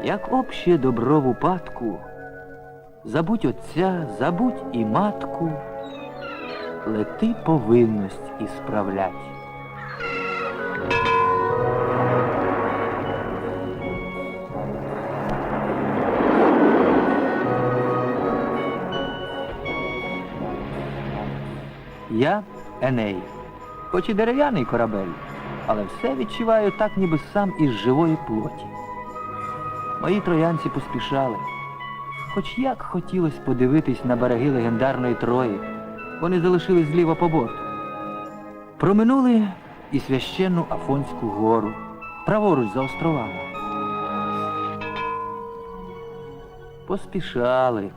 Як обще добро в упадку, забудь отця, забудь і матку, лети повинність ісправлять. Я Еней, хоч і дерев'яний корабель, але все відчуваю так, ніби сам із живої плоті. Мої троянці поспішали. Хоч як хотілося подивитись на береги легендарної Трої, вони залишились зліва по борту. Проминули і священну Афонську гору, праворуч за островами. Поспішали,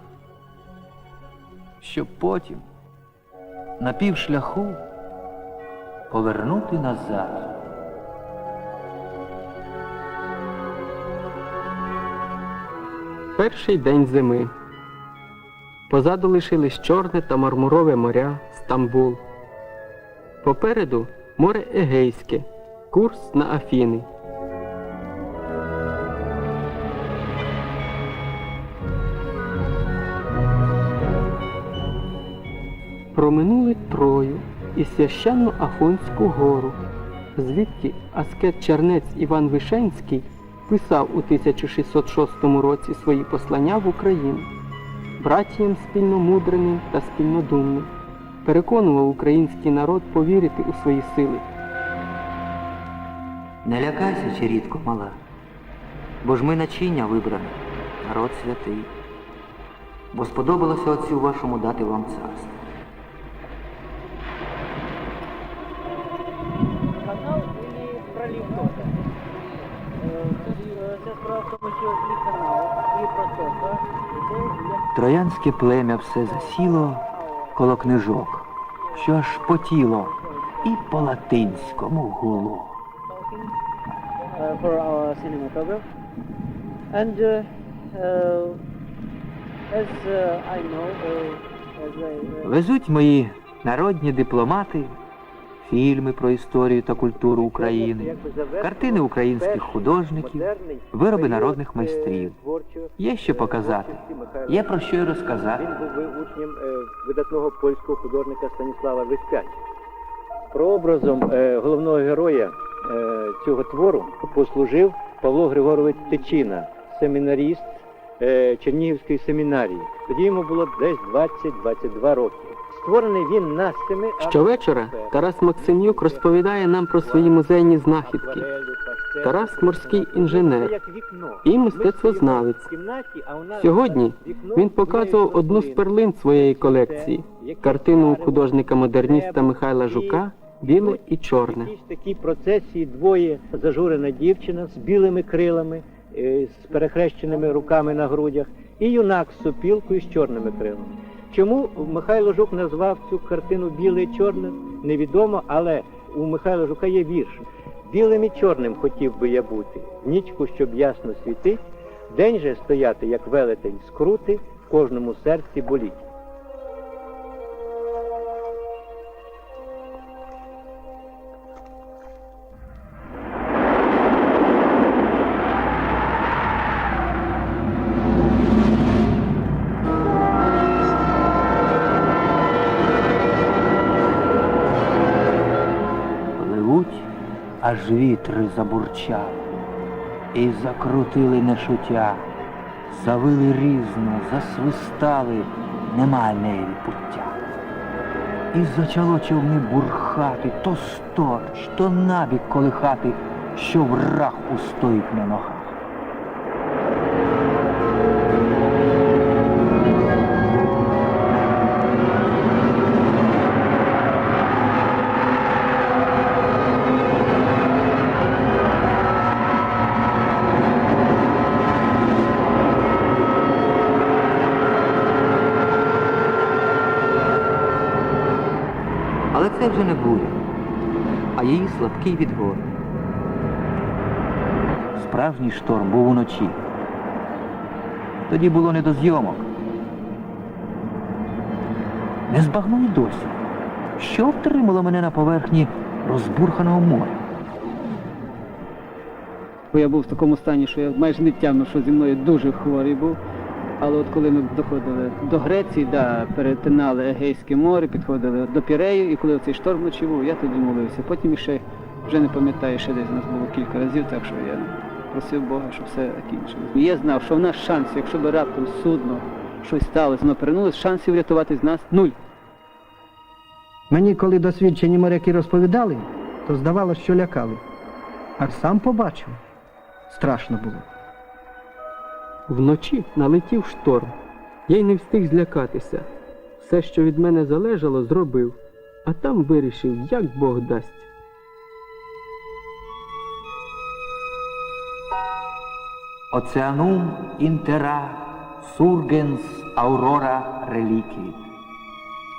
щоб потім на півшляху повернути назад. Перший день зими. Позаду лишились Чорне та Мармурове моря, Стамбул. Попереду море Егейське, курс на Афіни. Проминули Трою і священну Афонську гору, звідки аскет-чернець Іван Вишенський писав у 1606 році свої послання в Україну. Братіям спільномудреним та спільнодумним переконував український народ повірити у свої сили. Не лякайся, чарітко мала, бо ж ми начиння вибране, народ святий, бо сподобалося отцю вашому дати вам царство. Канал или пролив тоже? Це справа в тому, що і канал, і протока, Троянське плем'я все засіло коло книжок, що аж потіло і по латинському гуло. for our cinematograph. And as I know, as I... Везуть мої народні дипломати фільми про історію та культуру України, картини українських художників, вироби народних майстрів. Є що показати, є про що й розказати. Він був учнем видатного польського художника Станіслава Виспяча. Прообразом головного героя цього твору послужив Павло Григорович Тичина, семінаріст Чернігівської семінарії. Тоді йому було десь 20-22 роки. Створений він настими... Щовечора Тарас Максимюк розповідає нам про свої музейні знахідки. Тарас – морський інженер і мистецтвознавець. Сьогодні він показував одну з перлин своєї колекції – картину художника-модерніста Михайла Жука «Біле і чорне». В такій процесії двоє: зажурена дівчина з білими крилами, з перехрещеними руками на грудях, і юнак з сопілкою з чорними крилами. Чому Михайло Жук назвав цю картину «Біле і чорне» – невідомо, але у Михайла Жука є вірш. «Білим і чорним хотів би я бути, в нічку, щоб ясно світить, день же стояти, як велетень скрути, в кожному серці боліть». Аж вітри забурчали, і закрутили нешуття, завили різно, засвистали, нема неї пуття. І зачало човни бурхати, то сторч, то набік колихати, що враг устоїть на ногах. Але це вже не буря, а її слабкий відгор. Справжній шторм був уночі. Тоді було не до зйомок. Не збагну й досі, що втримало мене на поверхні розбурханого моря. бо я був в такому стані, що я майже не тямив, що зі мною дуже хворий був. Але от коли ми доходили до Греції, перетинали Егейське море, підходили до Пірею, і коли цей шторм вночі був, я тоді молився. Потім ще, вже не пам'ятаю, ще десь у нас було кілька разів, так що я просив Бога, щоб все закінчилось. І я знав, що в нас шансів, якщо б раптом судно щось сталося, воно перенулося, шансів врятувати з нас нуль. Мені, коли досвідчені моряки розповідали, то здавалося, що лякали. А сам побачив. Страшно було. Вночі налетів шторм. Я й не встиг злякатися. Все, що від мене залежало, зробив. А там вирішив, як Бог дасть. Oceanum intera surgens aurora reliquit,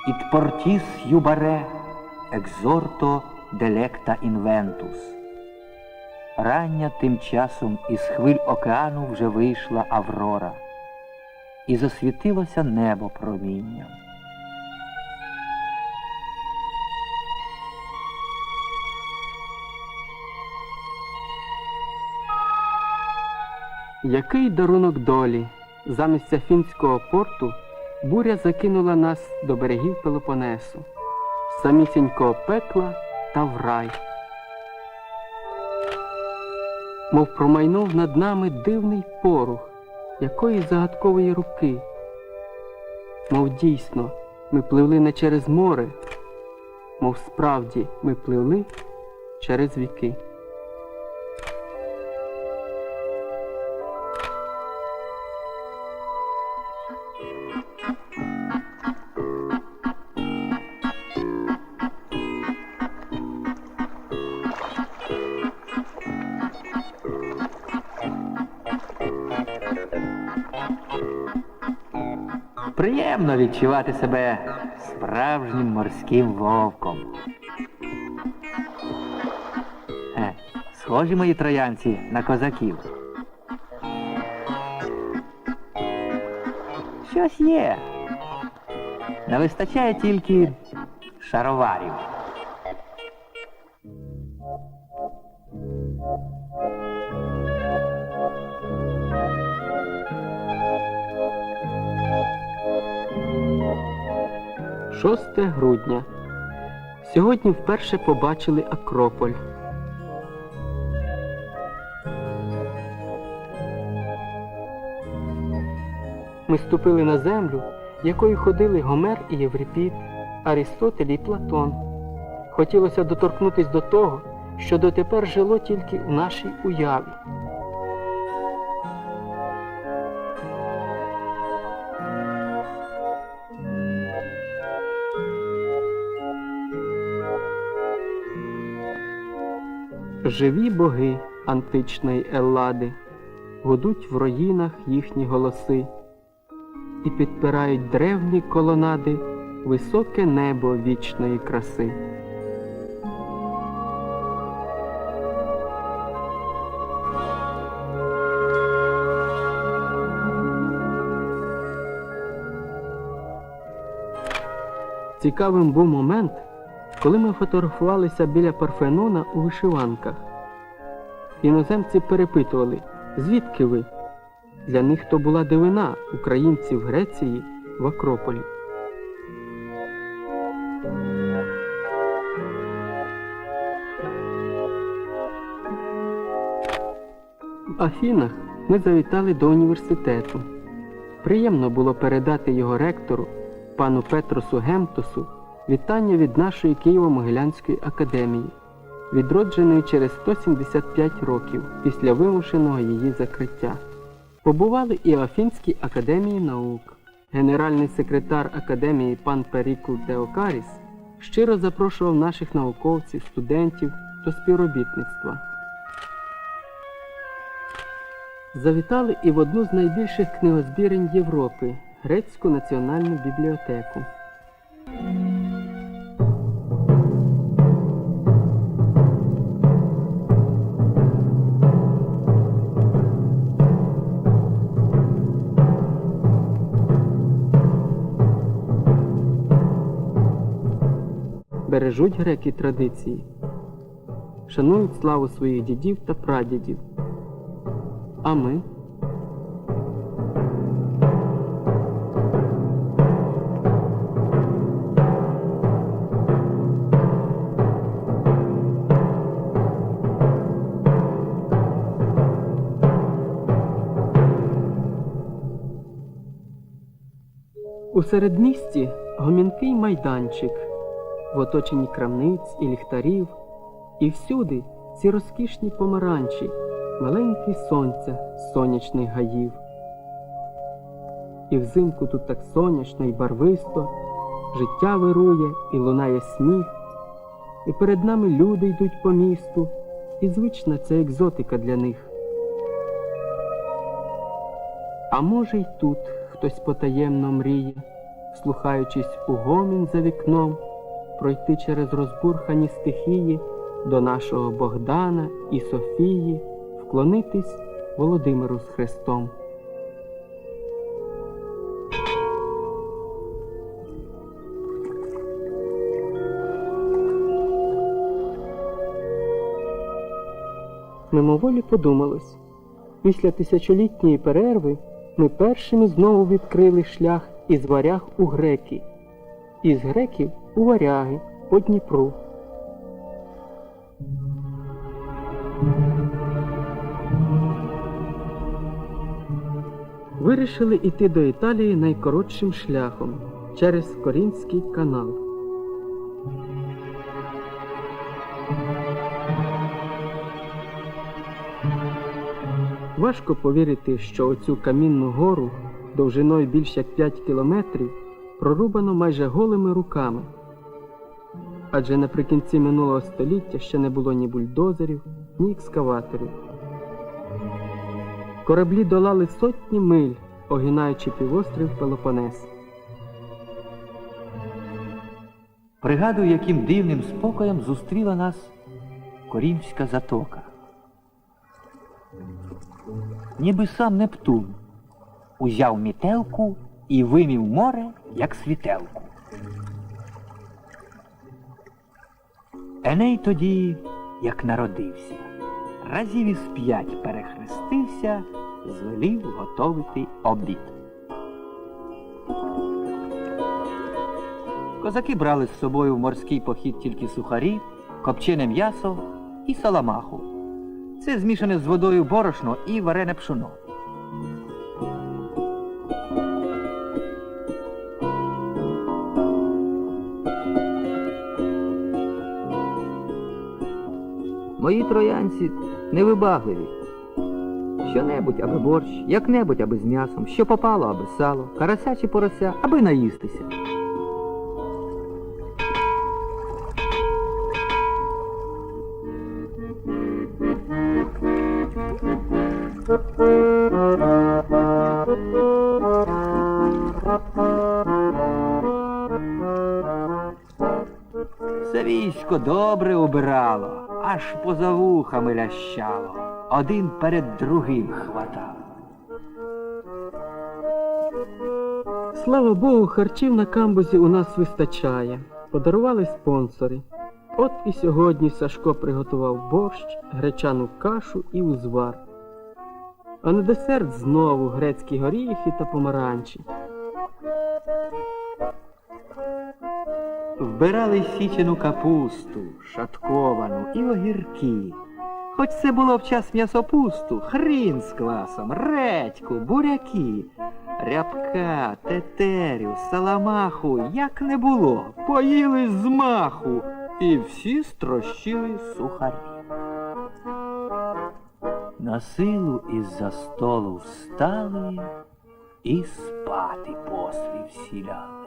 et portis iubare exhorto delecta inventus. Рання тим часом із хвиль океану вже вийшла Аврора, і засвітилося небо промінням. Який дарунок долі! Замість Афінського порту буря закинула нас до берегів Пелопонесу, з самісінького пекла та в рай. Мов промайнув над нами дивний порух якоїсь загадкової руки. Мов дійсно, ми пливли не через море, мов справді ми пливли через віки. Приємно відчувати себе справжнім морським вовком. Схожі мої троянці на козаків. Щось є. Не вистачає тільки шароварів. – 6 грудня. Сьогодні вперше побачили Акрополь. Ми ступили на землю, якою ходили Гомер і Єврипід, Арістотель і Платон. Хотілося доторкнутись до того, що дотепер жило тільки у нашій уяві. Живі боги античної Еллади, гудуть в руїнах їхні голоси і підпирають древні колонади високе небо вічної краси. Цікавим був момент, коли ми фотографувалися біля Парфенона у вишиванках. Іноземці перепитували, звідки ви? Для них то була дивина українців в Греції в Акрополі. В Афінах ми завітали до університету. Приємно було передати його ректору, пану Петросу Гемтосу, вітання від нашої Києво-Могилянської академії, відродженої через 175 років після вимушеного її закриття. Побували і в Афінській академії наук. Генеральний секретар академії пан Перікл Теокаріс щиро запрошував наших науковців, студентів до співробітництва. Завітали і в одну з найбільших книгозбірень Європи – Грецьку національну бібліотеку. Бережуть греки традиції, шанують славу своїх дідів та прадідів, А ми? У середмісті гомінкий майданчик, в оточенні крамниць і ліхтарів, і всюди ці розкішні помаранчі, маленькі сонця з сонячних гаїв. І взимку тут так сонячно і барвисто, життя вирує і лунає сміх, і перед нами люди йдуть по місту, і звична ця екзотика для них. А може й тут хтось потаємно мріє, вслухаючись у гомін за вікном, пройти через розбурхані стихії до нашого Богдана і Софії, вклонитись Володимиру з Христом. Мимоволі подумалось, після тисячолітньої перерви ми першими знову відкрили шлях із варяг у греки, із греків у варяги по Дніпру. Вирішили йти до Італії найкоротшим шляхом через Корінський канал. Важко повірити, що оцю камінну гору довжиною більш як 5 кілометрів прорубано майже голими руками. Адже наприкінці минулого століття ще не було ні бульдозерів, ні екскаваторів. Кораблі долали сотні миль, огинаючи півострів Пелопонес. Пригадую, яким дивним спокоєм зустріла нас Корінська затока. Ніби сам Нептун узяв мітелку і вимів море, як світелку. Еней тоді, як народився, разів із 5 перехрестився, звелів готовити обід. Козаки брали з собою в морський похід тільки сухарі, копчене м'ясо і саламаху. Це змішане з водою борошно і варене пшоно. Мої троянці невибагливі. Що-небудь, аби борщ, як-небудь, аби з м'ясом, що попало, аби сало, карася чи порося, аби наїстися. Все військо добре обирало, аж поза вухами лящало, один перед другим хватав. Слава Богу, харчів на камбузі у нас вистачає. Подарували спонсори. От і сьогодні Сашко приготував борщ, гречану кашу і узвар. А на десерт знову грецькі горіхи та помаранчі. Вбирали січену капусту, шатковану і огірки. Хоч це було в час м'ясопусту, хрін з квасом, редьку, буряки, рябка, тетерю, саламаху, як не було, поїли з маху і всі строщили сухарі. На силу із-за столу встали і спати послів сіляли.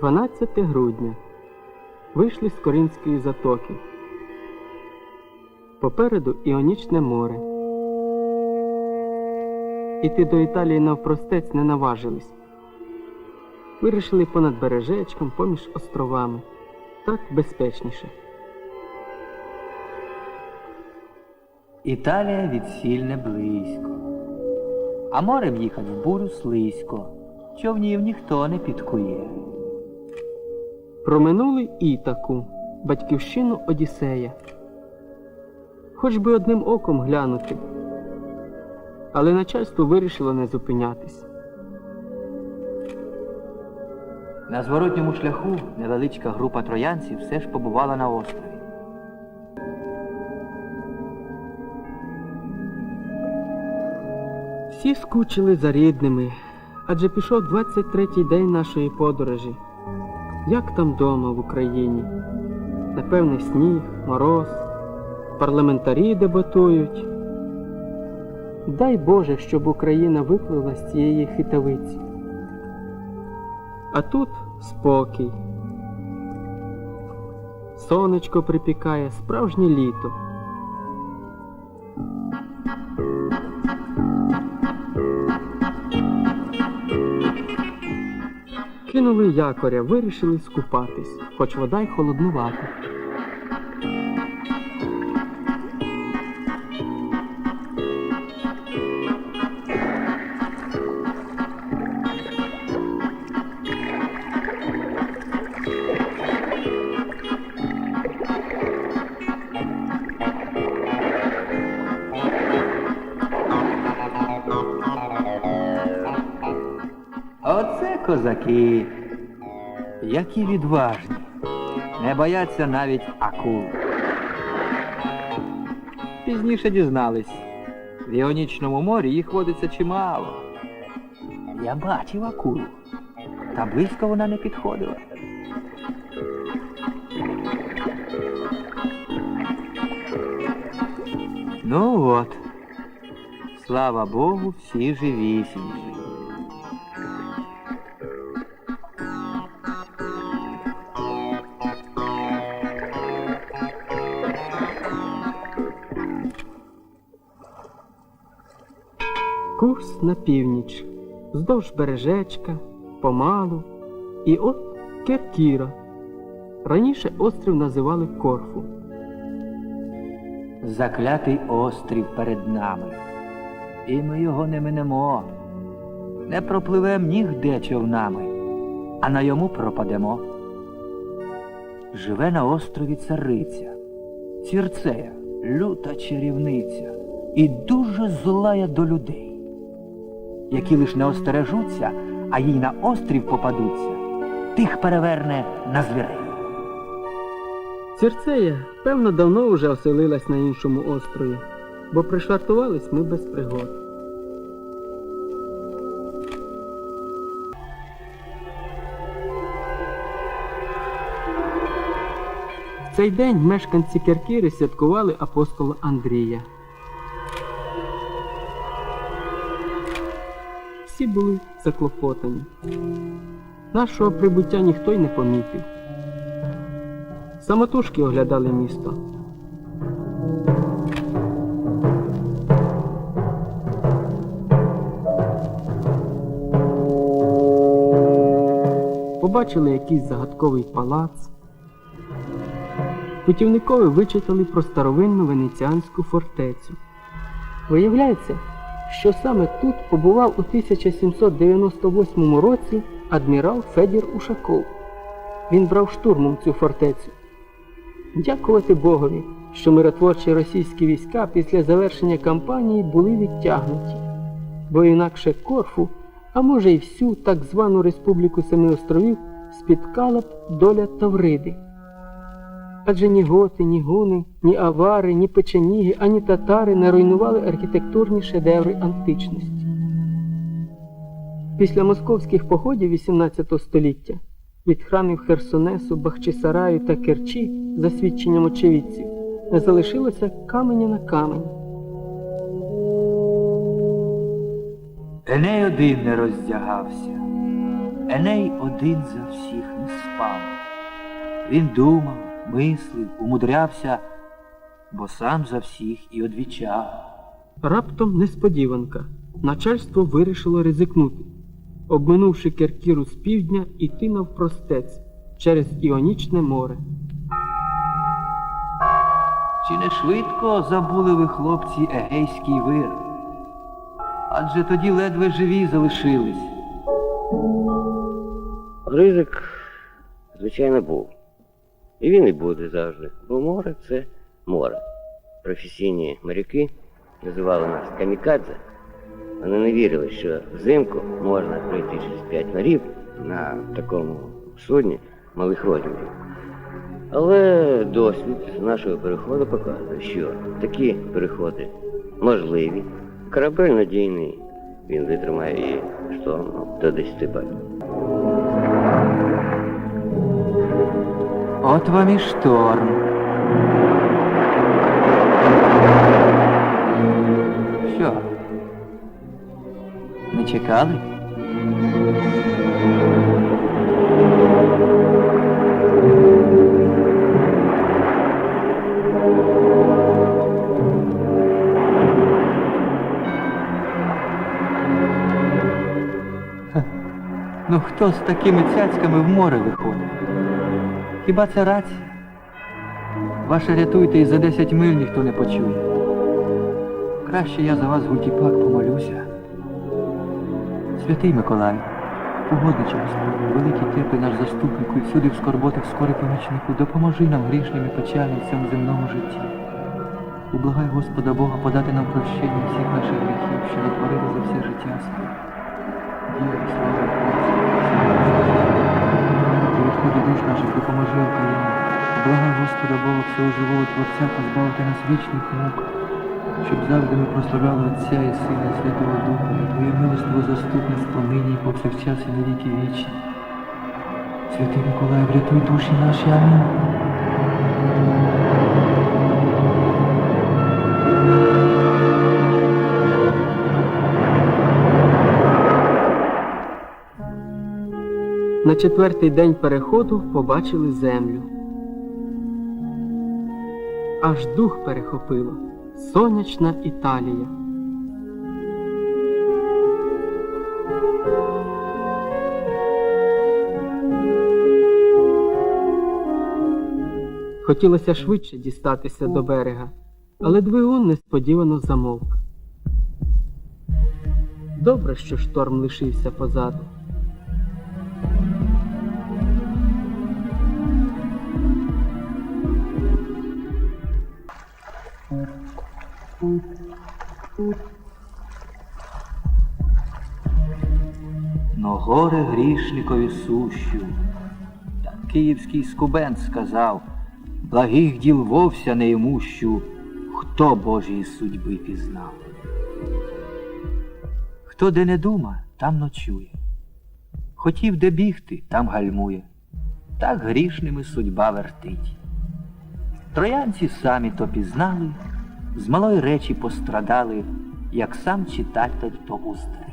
12 грудня. Вийшли з Коринської затоки. Попереду Іонічне море. Іти до Італії навпростець не наважились. Вирішили понад бережечком, поміж островами. Так безпечніше. Італія від сіль не близько. А морем їхать в бурю слизько. Човнів ніхто не підкує. Проминули Ітаку, батьківщину Одіссея. Хоч би одним оком глянути. Але начальство вирішило не зупинятись. На зворотньому шляху невеличка група троянців все ж побувала на острові. Всі скучили за рідними, адже пішов 23-й день нашої подорожі. Як там дома в Україні? Напевне, сніг, мороз, парламентарі дебатують. Дай Боже, щоб Україна випливла з цієї хитавиці. А тут спокій. Сонечко припікає, справжнє літо. Кинули якоря, вирішили скупатись, хоч вода й холоднувата. Оце козаки, які відважні, не бояться навіть акул. Пізніше дізнались, в Іонічному морі їх водиться чимало. Я бачив акулу, та близько вона не підходила. Ну от, слава Богу, всі живісінькі. Курс на північ, вздовж бережечка, помалу, і от Керкіра. Раніше острів називали Корфу. Заклятий острів перед нами. І ми його не минемо. Не пропливем нігде човнами, а на йому пропадемо. Живе на острові цариця, Цірцея, люта чарівниця і дуже злая до людей, які лиш не остережуться, а їй на острів попадуться, тих переверне на звірей. Цірцея, певно, давно вже оселилась на іншому острові, бо пришвартувались ми без пригод. В цей день мешканці Керкіри святкували апостола Андрія. Всі були заклопотані. Нашого прибуття ніхто й не помітив. Самотужки оглядали місто. Побачили якийсь загадковий палац. Путівникові вичитали про старовинну венеціанську фортецю. Виявляється, що саме тут побував у 1798 році адмірал Федір Ушаков. Він брав штурмом цю фортецю. Дякувати Богові, що миротворчі російські війська після завершення кампанії були відтягнуті, бо інакше Корфу, а може й всю так звану Республіку Семи островів, спіткала б доля Тавриди. Адже ні готи, ні гуни, ні авари, ні печеніги, ані татари не руйнували архітектурні шедеври античності. Після московських походів XVIII століття від храмів Херсонесу, Бахчисараю та Керчі, за свідченням очевидців, не залишилося каменя на камені. Еней один не роздягався. Еней один за всіх не спав. Він думав, мислив, умудрявся, бо сам за всіх і одвічав. Раптом несподіванка. Начальство вирішило ризикнути. Обминувши Керкіру з півдня, іти навпростець через Іонічне море. Чи не швидко забули ви, хлопці, Егейський вир? Адже тоді ледве живі залишились. Ризик, звичайно, був. І він і буде завжди. Бо море – це море. Професійні моряки називали нас камікадзе. Вони не вірили, що взимку можна пройти через 5 морів на такому судні малих розмірів. Але досвід нашого переходу показує, що такі переходи можливі. Корабель надійний, він витримає і шторм до 10 балів. От вам і шторм. Що? Не чекали? Ну хто з такими цяцьками в море виходить? Хіба це рація? Ваше рятуйте, і за 10 миль ніхто не почує. Краще я за вас, Гутіпак, помолюся. Святий Миколай, угодниче Господь, великий терпи наш заступнику, і всюди в скорботах скорий помічнику, допоможи нам грішним і печальним в цьому земному житті. Ублагай Господа Бога подати нам прощення всіх наших гріхів, що натворили за все життя своє. Діва і слава Богу, і відходи душ наших допоможи Україні. Благай Господа Бога, всього живого Творця, позбавити нас вічних мук, щоб завжди ми прославляли Отця і Сина і Святого Духа, і Твоє милостиво заступництво нині і повсякчас і на віки вічні. Святий Миколай, врятуй душі наші. Амінь. На 4-й день переходу побачили землю. Аж дух перехопило. Сонячна Італія. Хотілося швидше дістатися до берега, але двигун несподівано замовк. Добре, що шторм лишився позаду. Но горе грішникові сущу. Так київський скубент сказав: благих діл вовся не ймущу, хто Божої судьби пізнав. Хто де не дума, там ночує. Хотів де бігти, там гальмує. Так грішними судьба вертить. Троянці самі то пізнали, з малої речі пострадали, як сам читатель то уздрить.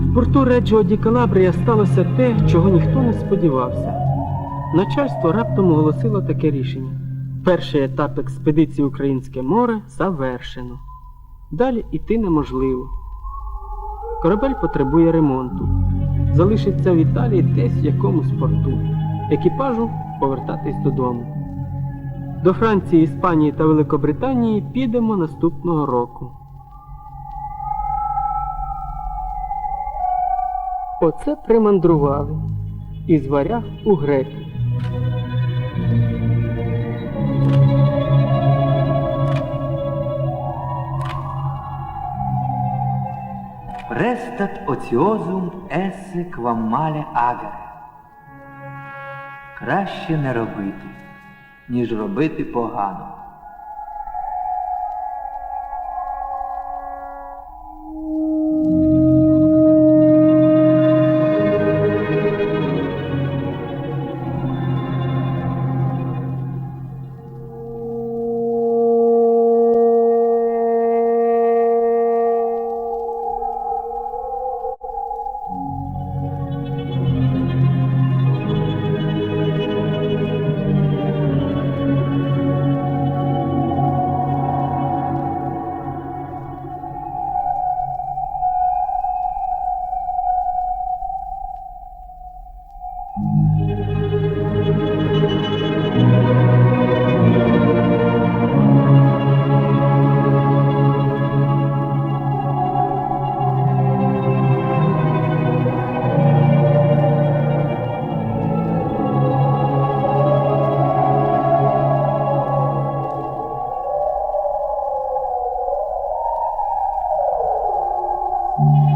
В порту Реджіо ді Калабрія сталося те, чого ніхто не сподівався. Начальство раптом оголосило таке рішення. Перший етап експедиції «Українське море» завершено. Далі іти неможливо. Корабель потребує ремонту. Залишиться в Італії десь в якомусь порту. Екіпажу повертатись додому. До Франції, Іспанії та Великобританії підемо наступного року. Оце примандрували. Із варяг у греки. Prestat otiosum esse quam male agere. Краще не робити, ніж робити погано. Thank